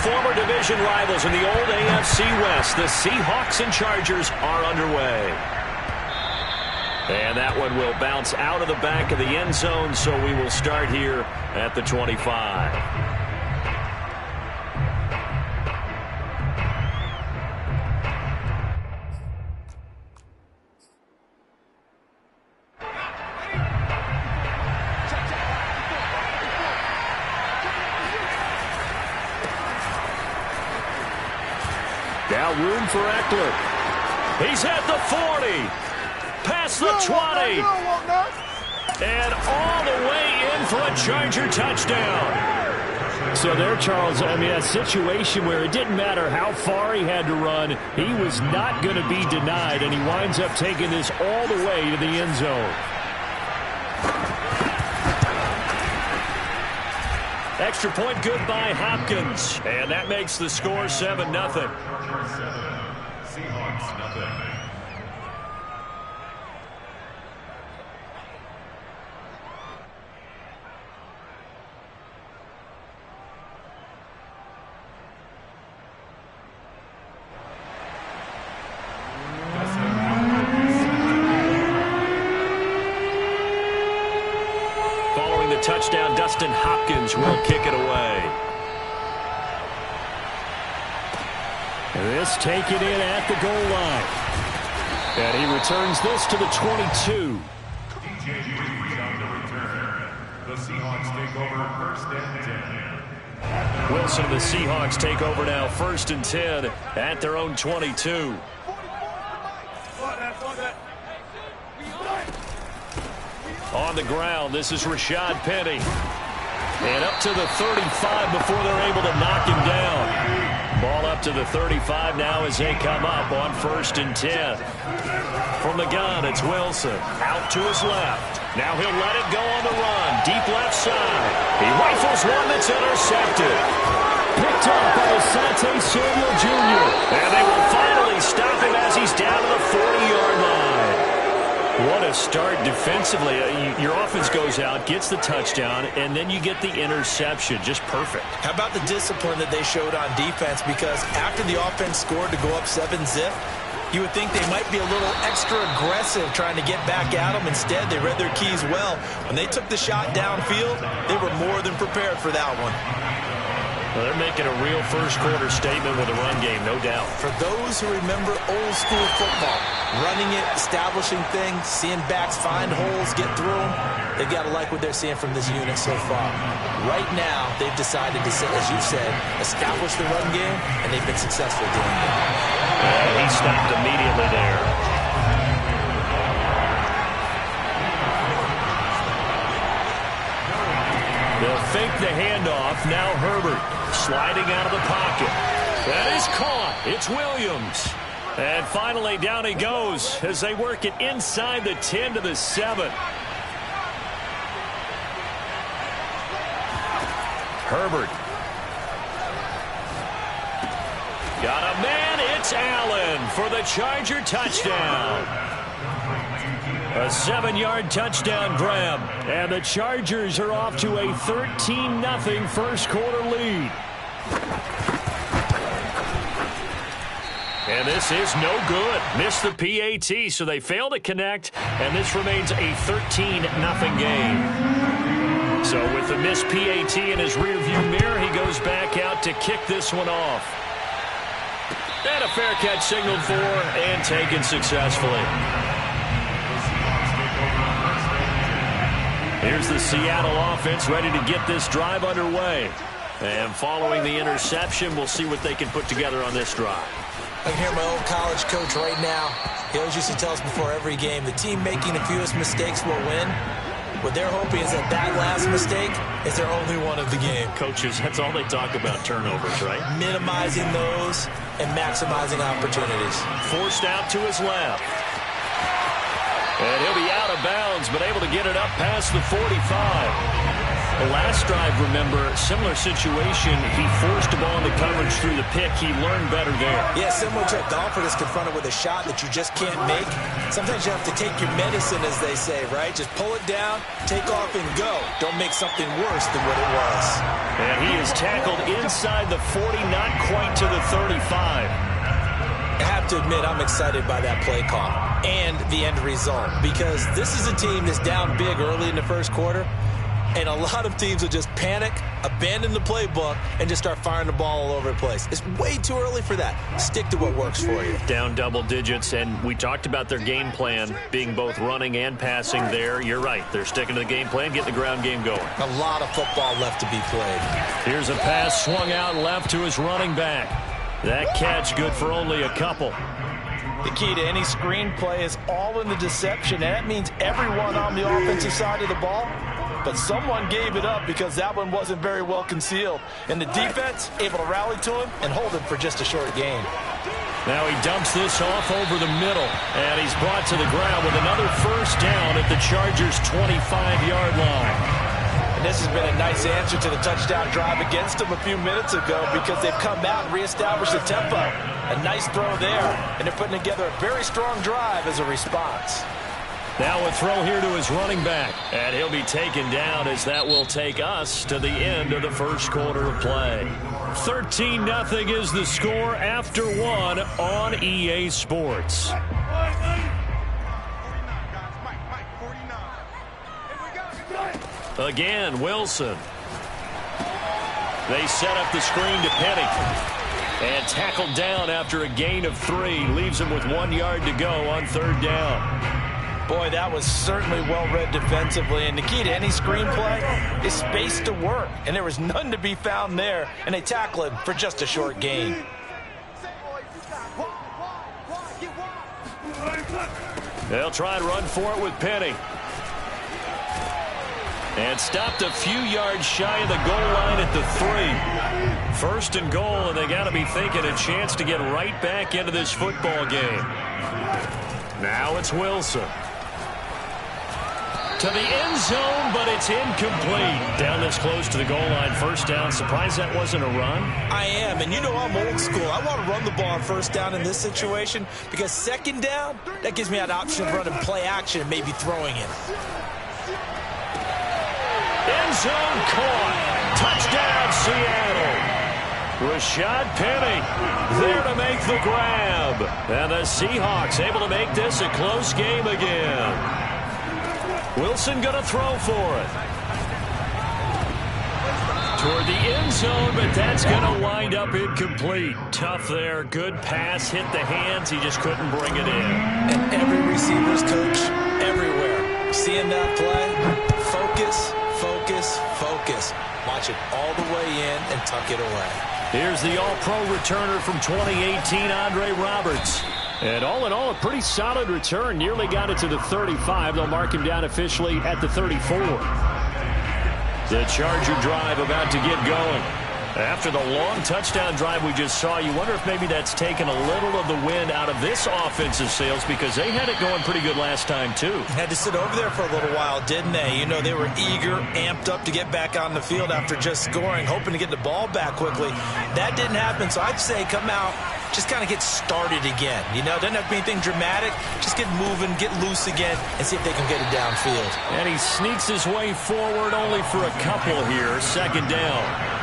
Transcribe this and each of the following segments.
former division rivals in the old AFC West. The Seahawks and Chargers are underway. And that one will bounce out of the back of the end zone, so we will start here at the 25. Now room for Eckler. He's at the 40. Past the 20. And all the way in for a Charger touchdown. So there, Charles, I mean, a situation where it didn't matter how far he had to run. He was not going to be denied, and he winds up taking this all the way to the end zone. Extra point good by Hopkins. And that makes the score 7-0. Seahawks nothing. Following the touchdown, Dustin Hopkins will kick it away. This taken in at the goal line. And he returns this to the 22. The Seahawks take over first and 10. Wilson, the Seahawks take over now first and 10 at their own 22. On the ground, this is Rashad Penny. And up to the 35 before they're able to knock him down. Ball up to the 35 now as they come up on first and 10. From the gun, it's Wilson. Out to his left. Now he'll let it go on the run. Deep left side. He rifles one that's intercepted. Picked up by Asante Samuel Jr. And they will finally stop him as he's down to the 40-yard line. What a start defensively. Your offense goes out, gets the touchdown, and then you get the interception. Just perfect. How about the discipline that they showed on defense? Because after the offense scored to go up 7-zip, you would think they might be a little extra aggressive trying to get back at them. Instead, they read their keys well. When they took the shot downfield, they were more than prepared for that one. Well, they're making a real first-quarter statement with a run game, no doubt. For those who remember old-school football, running it, establishing things, seeing backs find holes, get through them, they've got to like what they're seeing from this unit so far. Right now, they've decided to, as you said, establish the run game, and they've been successful doing that. And he stopped immediately there. They'll fake the handoff. Now Herbert sliding out of the pocket. That is caught. It's Williams. And finally down he goes as they work it inside the 10 to the 7. Herbert. Got a man. It's Allen for the Charger touchdown. A 7-yard touchdown grab. And the Chargers are off to a 13-0 first-quarter lead. And this is no good. Missed the PAT, so they fail to connect, and this remains a 13-0 game. So with the missed PAT in his rearview mirror, he goes back out to kick this one off. And a fair catch signaled for and taken successfully. Here's the Seattle offense ready to get this drive underway. And following the interception, we'll see what they can put together on this drive. I can hear my old college coach right now. He always used to tell us before every game, the team making the fewest mistakes will win. What they're hoping is that that last mistake is their only one of the game. Coaches, that's all they talk about, turnovers, right? Minimizing those and maximizing opportunities. Forced out to his left. And he'll be out of bounds, but able to get it up past the 45. The last drive, remember, similar situation. He forced the ball into coverage through the pick. He learned better there. Yeah, similar to a golfer that's confronted with a shot that you just can't make. Sometimes you have to take your medicine, as they say, right? Just pull it down, take off, and go. Don't make something worse than what it was. And he is tackled inside the 40, not quite to the 35. I have to admit, I'm excited by that play call and the end result, because this is a team that's down big early in the first quarter, and a lot of teams will just panic, abandon the playbook, and just start firing the ball all over the place. It's way too early for that. Stick to what works for you. Down double digits, and we talked about their game plan being both running and passing there. You're right. They're sticking to the game plan, getting the ground game going. A lot of football left to be played. Here's a pass swung out left to his running back. That catch good for only a couple. The key to any screen play is all in the deception, and that means everyone on the offensive side of the ball. But someone gave it up because that one wasn't very well concealed. And the defense able to rally to him and hold him for just a short gain. Now he dumps this off over the middle, and he's brought to the ground with another first down at the Chargers' 25-yard line. And this has been a nice answer to the touchdown drive against them a few minutes ago, because they've come out and reestablished the tempo. A nice throw there, and they're putting together a very strong drive as a response. Now a throw here to his running back, and he'll be taken down, as that will take us to the end of the first quarter of play. 13-0 is the score after one on EA Sports. Again, Wilson. They set up the screen to Penny. And tackled down after a gain of 3. Leaves him with 1 yard to go on third down. Boy, that was certainly well-read defensively. And the key to any screen play is space to work. And there was none to be found there. And they tackle him for just a short gain. They'll try and run for it with Penny. And stopped a few yards shy of the goal line at the 3. First and goal, and they got to be thinking a chance to get right back into this football game. Now it's Wilson. To the end zone, but it's incomplete. Down this close to the goal line, first down. Surprised that wasn't a run? I am, and you know I'm old school. I want to run the ball on first down in this situation, because second down, that gives me an option of running play action and maybe throwing it. End zone caught. Touchdown, Seattle. Rashad Penny there to make the grab. And the Seahawks able to make this a close game again. Wilson going to throw for it. Toward the end zone, but that's going to wind up incomplete. Tough there. Good pass. Hit the hands. He just couldn't bring it in. And every receiver's coach everywhere. Seeing that play, focus, focus, focus. Watch it all the way in and tuck it away. Here's the all-pro returner from 2018, Andre Roberts. And all in all, a pretty solid return. Nearly got it to the 35. They'll mark him down officially at the 34. The Charger drive about to get going. After the long touchdown drive we just saw, you wonder if maybe that's taken a little of the wind out of this offensive sails, because they had it going pretty good last time, too. Had to sit over there for a little while, didn't they? You know, they were eager, amped up to get back on the field after just scoring, hoping to get the ball back quickly. That didn't happen, so I'd say come out, just kind of get started again. You know, doesn't have to be anything dramatic. Just get moving, get loose again, and see if they can get it downfield. And he sneaks his way forward only for a couple here. Second down.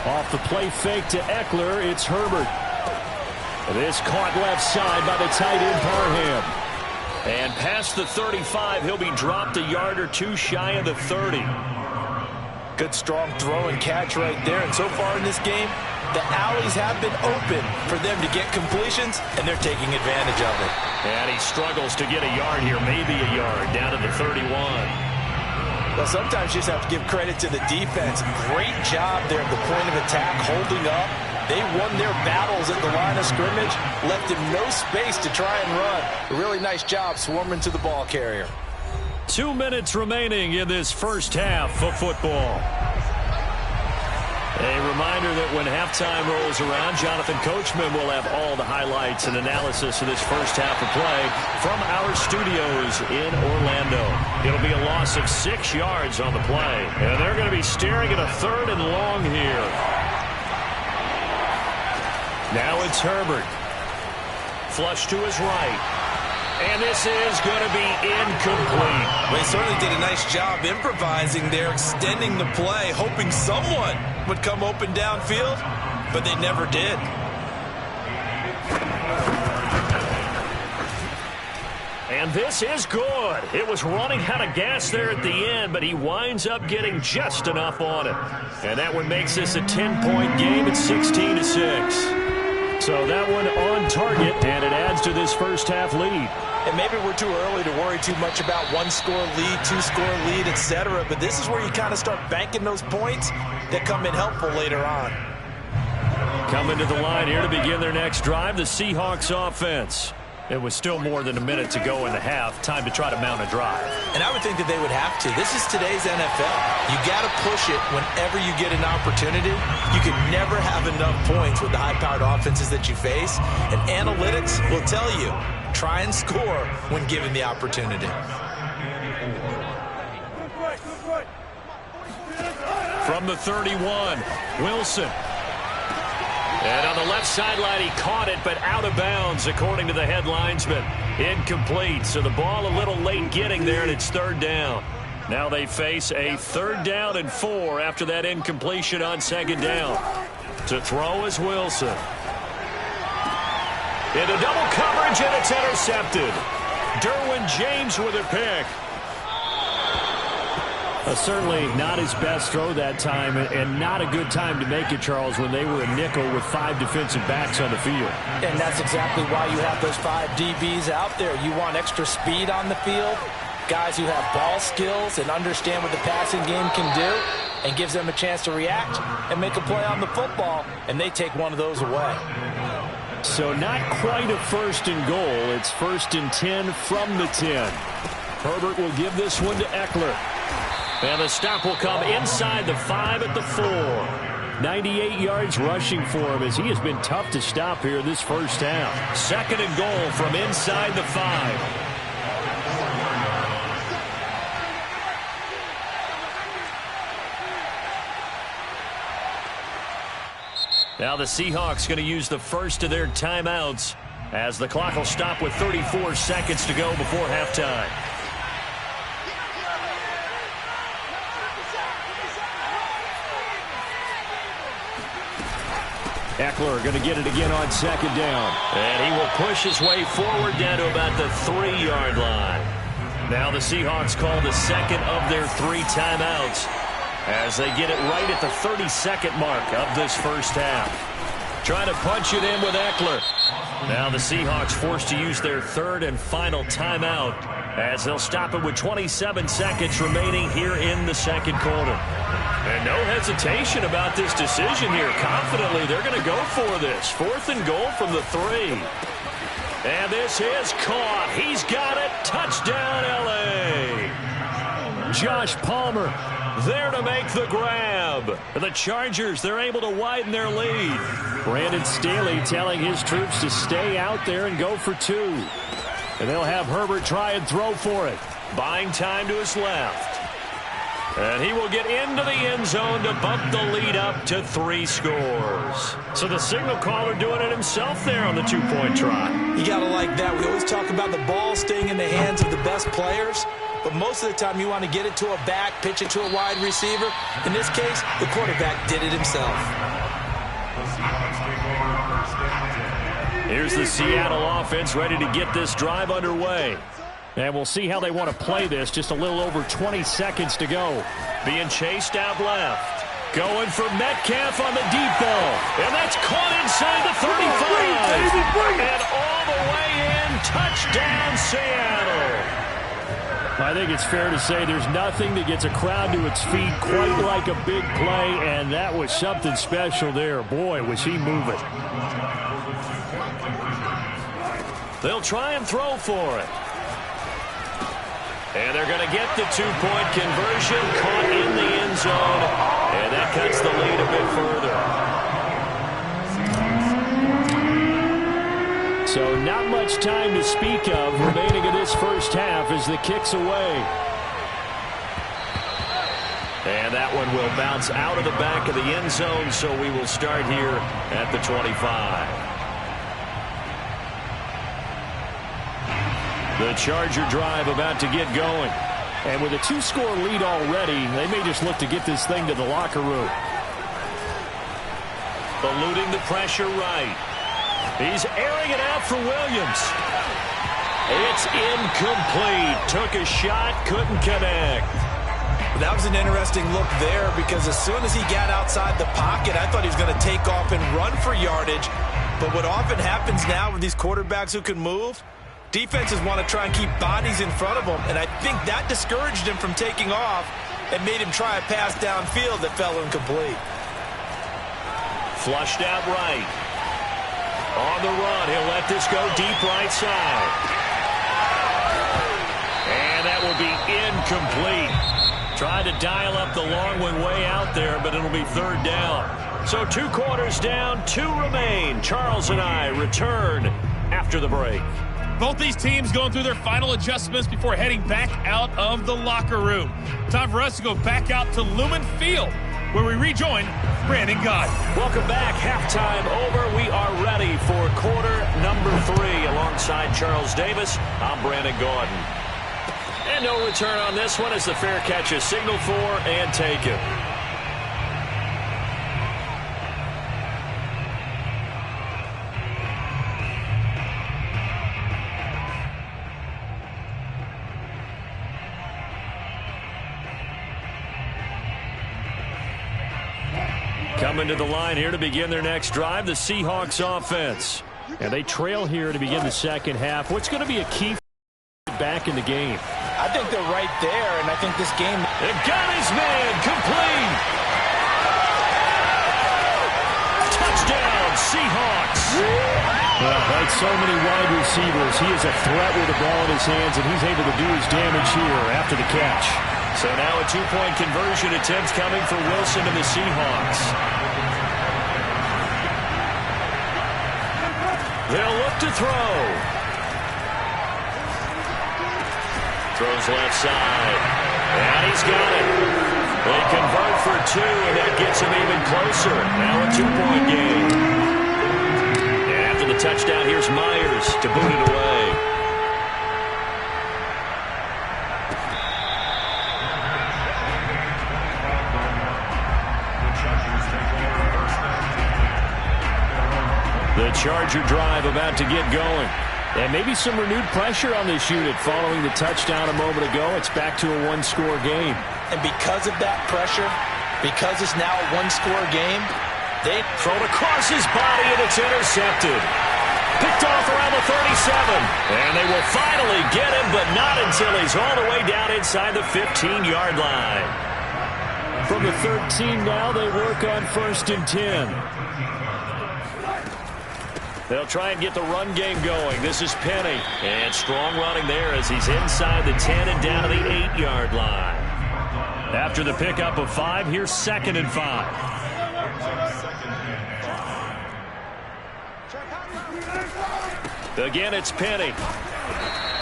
Off the play fake to Eckler, it's Herbert. This caught left side by the tight end Parham. And past the 35, he'll be dropped a yard or two shy of the 30. Good strong throw and catch right there. And so far in this game, the alleys have been open for them to get completions, and they're taking advantage of it. And he struggles to get a yard here, maybe a yard, down to the 31. Well, sometimes you just have to give credit to the defense. Great job there at the point of attack, holding up. They won their battles at the line of scrimmage, left him no space to try and run. A really nice job swarming to the ball carrier. 2 minutes remaining in this first half of football. A reminder that when halftime rolls around, Jonathan Coachman will have all the highlights and analysis of this first half of play from our studios in Orlando. It'll be a loss of 6 yards on the play, and they're going to be staring at a 3rd and long here. Now it's Herbert. Flush to his right. And this is going to be incomplete. They certainly did a nice job improvising there, extending the play, hoping someone would come open downfield, but they never did. And this is good. It was running out of gas there at the end, but he winds up getting just enough on it. And that one makes this a 10-point game at 16-6. So that one on target, and it adds to this first half lead. And maybe we're too early to worry too much about 1-score lead, 2-score lead, etc. But this is where you kind of start banking those points that come in helpful later on. Coming to the line here to begin their next drive, the Seahawks offense. It was still more than a minute to go in the half. Time to try to mount a drive. And I would think that they would have to. This is today's NFL. You got to push it whenever you get an opportunity. You can never have enough points with the high-powered offenses that you face. And analytics will tell you, try and score when given the opportunity. From the 31, Wilson. And on the left sideline, he caught it, but out of bounds, according to the headlinesman. Incomplete, so the ball a little late getting there, and it's 3rd down. Now they face a 3rd down and 4 after that incompletion on 2nd down. To throw is Wilson. Into double coverage, and it's intercepted. Derwin James with a pick. Certainly not his best throw that time, and not a good time to make it, Charles, when they were a nickel with 5 defensive backs on the field. And that's exactly why you have those 5 DBs out there. You want extra speed on the field, guys who have ball skills and understand what the passing game can do, and gives them a chance to react and make a play on the football, and they take one of those away. So not quite a 1st and goal. It's 1st and 10 from the 10. Herbert will give this one to Eckler. And the stop will come inside the 5 at the 4. 98 yards rushing for him as he has been tough to stop here this first half. 2nd and goal from inside the 5. Now the Seahawks going to use the first of their timeouts as the clock will stop with 34 seconds to go before halftime. Eckler going to get it again on 2nd down. And he will push his way forward down to about the 3-yard line. Now the Seahawks call the 2nd of their 3 timeouts as they get it right at the 32nd mark of this first half. Trying to punch it in with Eckler. Now the Seahawks forced to use their 3rd and final timeout as they'll stop it with 27 seconds remaining here in the 2nd quarter. And no hesitation about this decision here. Confidently, they're going to go for this. 4th and goal from the 3. And this is caught. He's got it. Touchdown, L.A. Josh Palmer there to make the grab. The Chargers, they're able to widen their lead. Brandon Staley telling his troops to stay out there and go for 2. And they'll have Herbert try and throw for it. Buying time to his left. And he will get into the end zone to bump the lead up to 3 scores. So the signal caller doing it himself there on the 2-point try. You got to like that. We always talk about the ball staying in the hands of the best players. But most of the time you want to get it to a back, pitch it to a wide receiver. In this case, the quarterback did it himself. Here's the Seattle offense ready to get this drive underway. And we'll see how they want to play this. Just a little over 20 seconds to go. Being chased out left. Going for Metcalf on the deep ball. And that's caught inside the 35. And all the way in. Touchdown, Seattle. I think it's fair to say there's nothing that gets a crowd to its feet quite like a big play. And that was something special there. Boy, was he moving. They'll try and throw for it. And they're going to get the two-point conversion, caught in the end zone, and that cuts the lead a bit further. So not much time to speak of remaining in this first half as the kick's away. And that one will bounce out of the back of the end zone, so we will start here at the 25. The Charger drive about to get going. And with a two-score lead already, they may just look to get this thing to the locker room. Eluding the pressure right. He's airing it out for Williams. It's incomplete. Took a shot, couldn't connect. That was an interesting look there because as soon as he got outside the pocket, I thought he was going to take off and run for yardage. But what often happens now with these quarterbacks who can move, defenses want to try and keep bodies in front of them, and I think that discouraged him from taking off and made him try a pass downfield that fell incomplete. Flushed out right. On the run, he'll let this go deep right side. And that will be incomplete. Tried to dial up the long one way out there, but it'll be third down. So 2 quarters down, 2 remain. Charles and I return after the break. Both these teams going through their final adjustments before heading back out of the locker room. Time for us to go back out to Lumen Field, where we rejoin Brandon Gaudin. Welcome back. Halftime over. We are ready for quarter number 3. Alongside Charles Davis, I'm Brandon Gaudin. And no return on this one as the fair catch is signaled for and taken. Coming to the line here to begin their next drive, the Seahawks offense. And they trail here to begin the second half. What's going to be a key back in the game? I think they're right there, and I think this game... It got his man complete. Touchdown, Seahawks. Well, like so many wide receivers, he is a threat with the ball in his hands, and he's able to do his damage here after the catch. So now a 2-point conversion attempt coming for Wilson and the Seahawks. They'll look to throw. Throws left side. And he's got it. They convert for 2, and that gets him even closer. Now a 2-point game. And after the touchdown, here's Myers to boot it away. The Charger drive about to get going. And maybe some renewed pressure on this unit following the touchdown a moment ago. It's back to a 1-score game. And because of that pressure, because it's now a 1-score game, they throw it across his body, and it's intercepted. Picked off around the 37. And they will finally get him, but not until he's all the way down inside the 15-yard line. From the 13 now, they work on 1st and 10. They'll try and get the run game going. This is Penny. And strong running there as he's inside the 10 and down to the 8-yard line. After the pickup of 5, here's 2nd and 5. Again, it's Penny.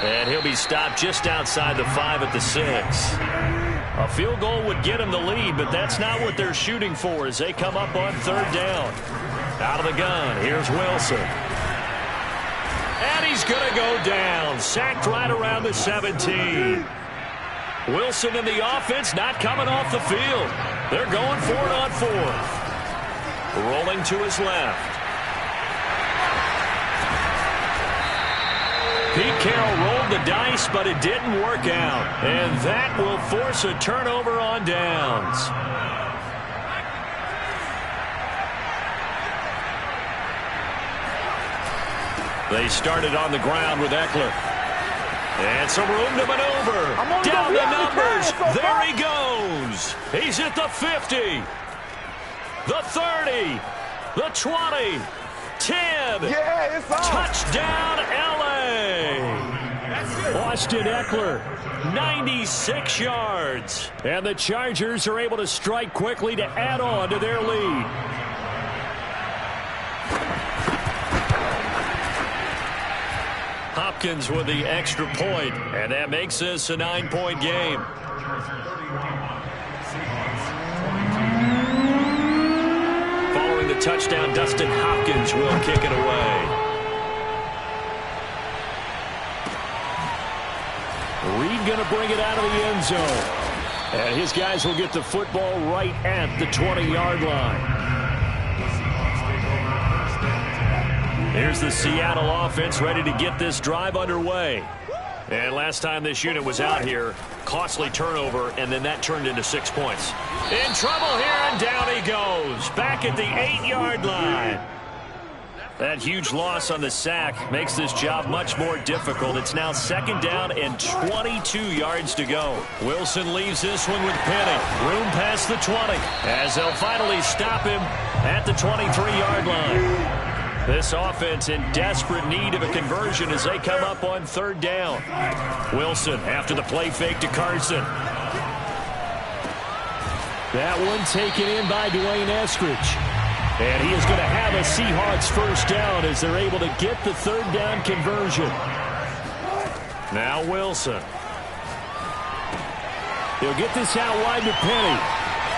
And he'll be stopped just outside the 5 at the 6. A field goal would get him the lead, but that's not what they're shooting for as they come up on 3rd down. Out of the gun, here's Wilson. And he's going to go down. Sacked right around the 17. Wilson and the offense not coming off the field. They're going for it on 4th. Rolling to his left. Pete Carroll rolled the dice, but it didn't work out. And that will force a turnover on downs. They started on the ground with Eckler. And some room to maneuver. Down the numbers. There he goes. He's at the 50. The 30. The 20. 10. Yeah, it's on. Touchdown, L.A. Austin Eckler, 96 yards. And the Chargers are able to strike quickly to add on to their lead. Hopkins with the extra point, and that makes this a 9-point game. Following the touchdown, Dustin Hopkins will kick it away. Reed going to bring it out of the end zone. And his guys will get the football right at the 20-yard line. Here's the Seattle offense ready to get this drive underway. And last time this unit was out here, costly turnover, and then that turned into 6 points. In trouble here, and down he goes. Back at the 8-yard line. That huge loss on the sack makes this job much more difficult. It's now 2nd down and 22 yards to go. Wilson leaves this one with Penny. Room past the 20 as they'll finally stop him at the 23-yard line. This offense in desperate need of a conversion as they come up on 3rd down. Wilson after the play fake to Carson. That one taken in by Dwayne Eskridge. And he is going to have a Seahawks 1st down as they're able to get the 3rd down conversion. Now Wilson. He'll get this out wide to Penny.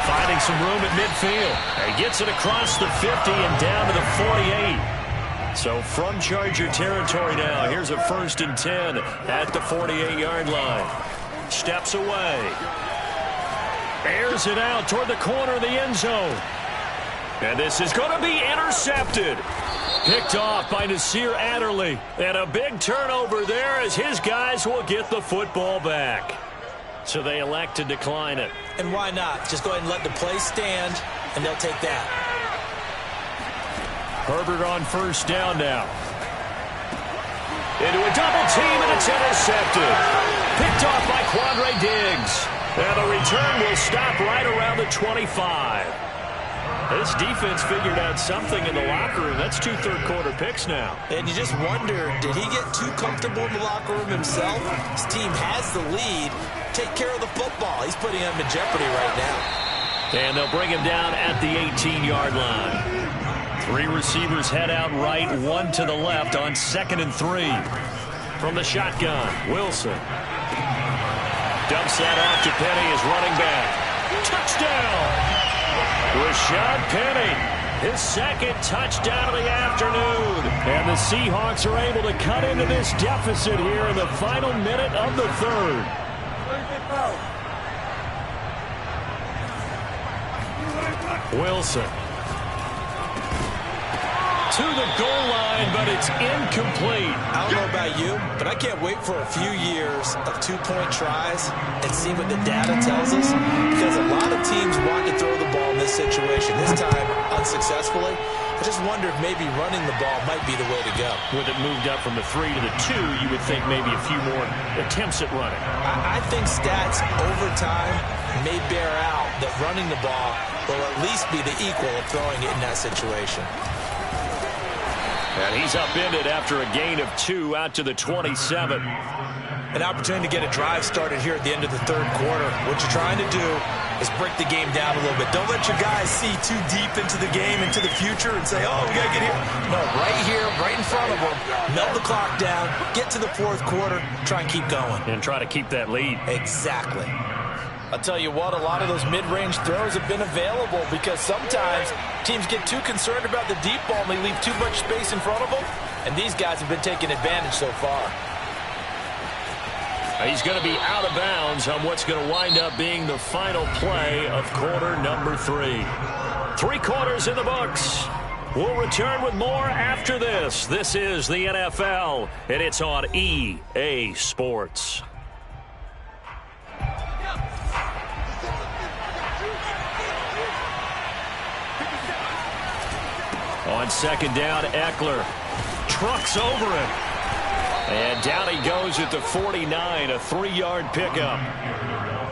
Finding some room at midfield. He gets it across the 50 and down to the 48. So from Charger territory now, here's a 1st and 10 at the 48-yard line. Steps away. Airs it out toward the corner of the end zone. And this is going to be intercepted. Picked off by Nasir Adderley. And a big turnover there as his guys will get the football back. So they elect to decline it. And why not? Just go ahead and let the play stand, and they'll take that. Herbert on 1st down now. Into a double team, and it's intercepted. Picked off by Quandre Diggs. And the return will stop right around the 25. This defense figured out something in the locker room. That's 2 third-quarter picks now. And you just wonder, did he get too comfortable in the locker room himself? His team has the lead. Take care of the football. He's putting them in jeopardy right now. And they'll bring him down at the 18-yard line. 3 receivers head out right, 1 to the left on 2nd and 3. From the shotgun, Wilson. Dumps that off to Penny as running back. Touchdown! Rashad Penny, his 2nd touchdown of the afternoon. And the Seahawks are able to cut into this deficit here in the final minute of the 3rd. Wilson. To the goal line, but it's incomplete. I don't know about you, but I can't wait for a few years of 2-point tries and see what the data tells us, because a lot of teams want to throw the ball in this situation. This time, unsuccessfully. I just wonder if maybe running the ball might be the way to go. With it moved up from the 3 to the 2, you would think maybe a few more attempts at running. I think stats over time may bear out that running the ball will at least be the equal of throwing it in that situation. And he's upended after a gain of 2 out to the 27. An opportunity to get a drive started here at the end of the 3rd quarter. What you're trying to do is break the game down a little bit. Don't let your guys see too deep into the game, into the future, and say, oh, we got to get here. No, right here, right in front of them. Melt the clock down, get to the 4th quarter, try and keep going. And try to keep that lead. Exactly. I'll tell you what, a lot of those mid-range throws have been available because sometimes teams get too concerned about the deep ball and they leave too much space in front of them, and these guys have been taking advantage so far. He's going to be out of bounds on what's going to wind up being the final play of quarter number 3. 3 quarters in the books. We'll return with more after this. This is the NFL, and it's on EA Sports. On 2nd down, Eckler trucks over him. And down he goes at the 49, a 3-yard pickup.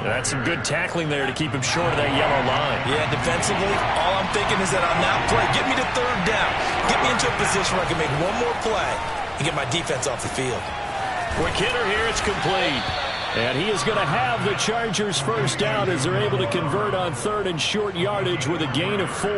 That's some good tackling there to keep him short of that yellow line. Yeah, defensively, all I'm thinking is that on that play, get me to 3rd down. Get me into a position where I can make one more play and get my defense off the field. Quick hitter here. It's complete. And he is going to have the Chargers first down as they're able to convert on third and short yardage with a gain of 4.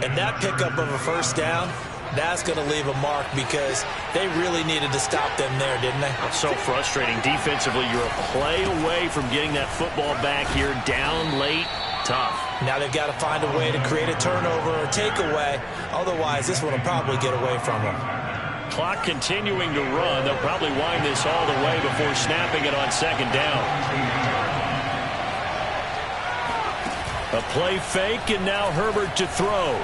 And that pickup of a first down, that's going to leave a mark because they really needed to stop them there, didn't they? It's so frustrating. Defensively, you're a play away from getting that football back here. Down late, tough. Now they've got to find a way to create a turnover or takeaway. Otherwise, this one will probably get away from them. Clock continuing to run. They'll probably wind this all the way before snapping it on second down. A play fake, and now Herbert to throw.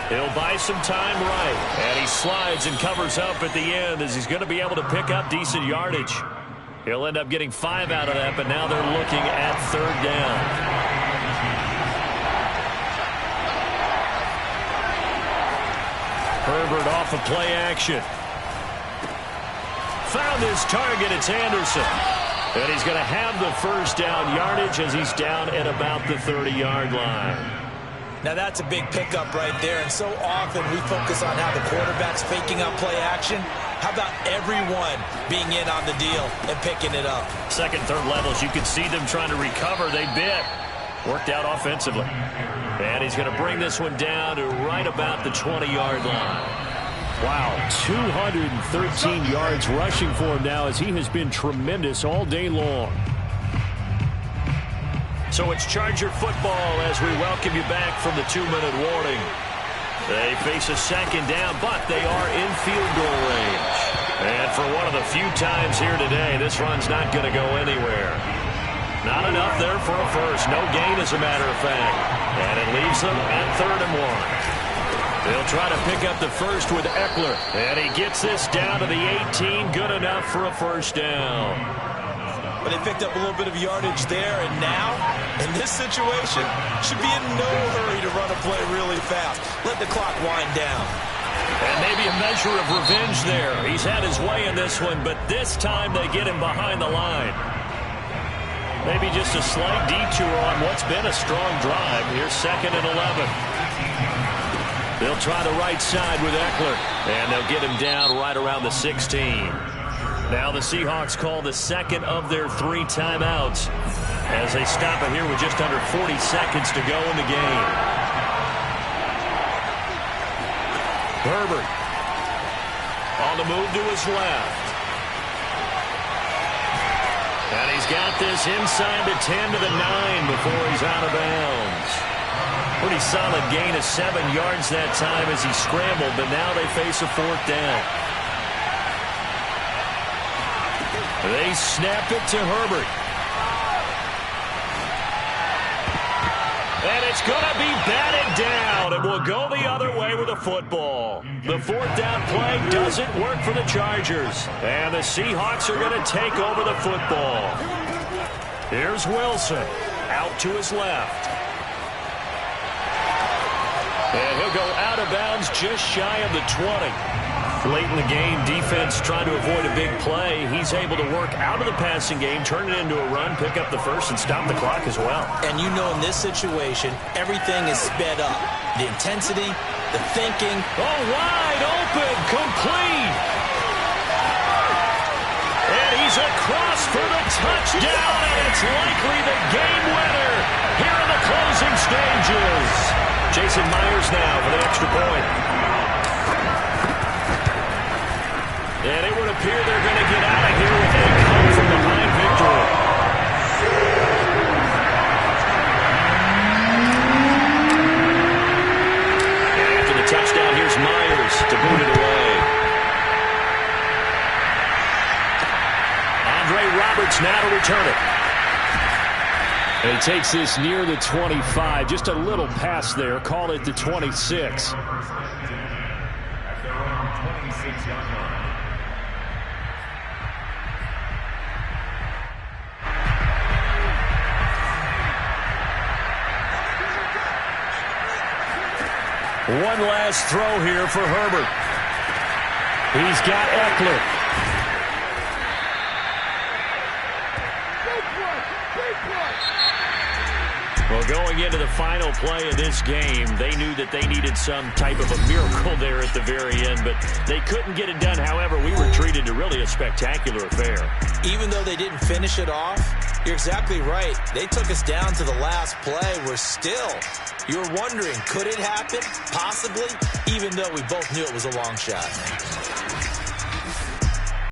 He'll buy some time right. And he slides and covers up at the end as he's going to be able to pick up decent yardage. He'll end up getting 5 out of that, but now they're looking at third down. Herbert off of play action. Found his target. It's Anderson. And he's going to have the first down yardage as he's down at about the 30-yard line. Now that's a big pickup right there, and so often we focus on how the quarterback's faking up play action. How about everyone being in on the deal and picking it up? Second, third levels, you could see them trying to recover. They bit. Worked out offensively. And he's going to bring this one down to right about the 20-yard line. Wow, 213 yards rushing for him now as he has been tremendous all day long. So it's Charger football as we welcome you back from the 2-minute warning. They face a second down, but they are in field goal range. And for one of the few times here today, this run's not going to go anywhere. Not enough there for a first. No gain, as a matter of fact. And it leaves them at 3rd and 1. They'll try to pick up the first with Eckler. And he gets this down to the 18. Good enough for a first down. But they picked up a little bit of yardage there, and now, in this situation, should be in no hurry to run a play really fast. Let the clock wind down. And maybe a measure of revenge there. He's had his way in this one, but this time they get him behind the line. Maybe just a slight detour on what's been a strong drive. Here's 2nd and 11. They'll try the right side with Eckler, and they'll get him down right around the 16. Now the Seahawks call the second of their 3 timeouts as they stop it here with just under 40 seconds to go in the game. Herbert on the move to his left. And he's got this inside the 10 to the 9 before he's out of bounds. Pretty solid gain of 7 yards that time as he scrambled, but now they face a 4th down. They snap it to Herbert. And it's going to be batted down, and will go the other way with the football. The 4th down play doesn't work for the Chargers, and the Seahawks are going to take over the football. Here's Wilson out to his left. And he'll go out of bounds just shy of the 20. Late in the game, defense trying to avoid a big play. He's able to work out of the passing game, turn it into a run, pick up the first, and stop the clock as well. And you know in this situation, everything is sped up. The intensity, the thinking. Oh, wide open, complete. And he's across for the touchdown, and it's likely the game winner here in the closing stages. Jason Myers now for the extra point. And it would appear they're going to get out of here with a come-from-behind victory. And after the touchdown, here's Myers to boot it away. Andre Roberts now to return it. And he takes this near the 25. Just a little pass there. Call it the 26. One last throw here for Herbert. He's got Eckler. Well, going into the final play of this game, they knew that they needed some type of a miracle there at the very end, but they couldn't get it done. However, we were treated to really a spectacular affair. Even though they didn't finish it off, you're exactly right. They took us down to the last play. We're still, you're wondering, could it happen? Possibly, even though we both knew it was a long shot.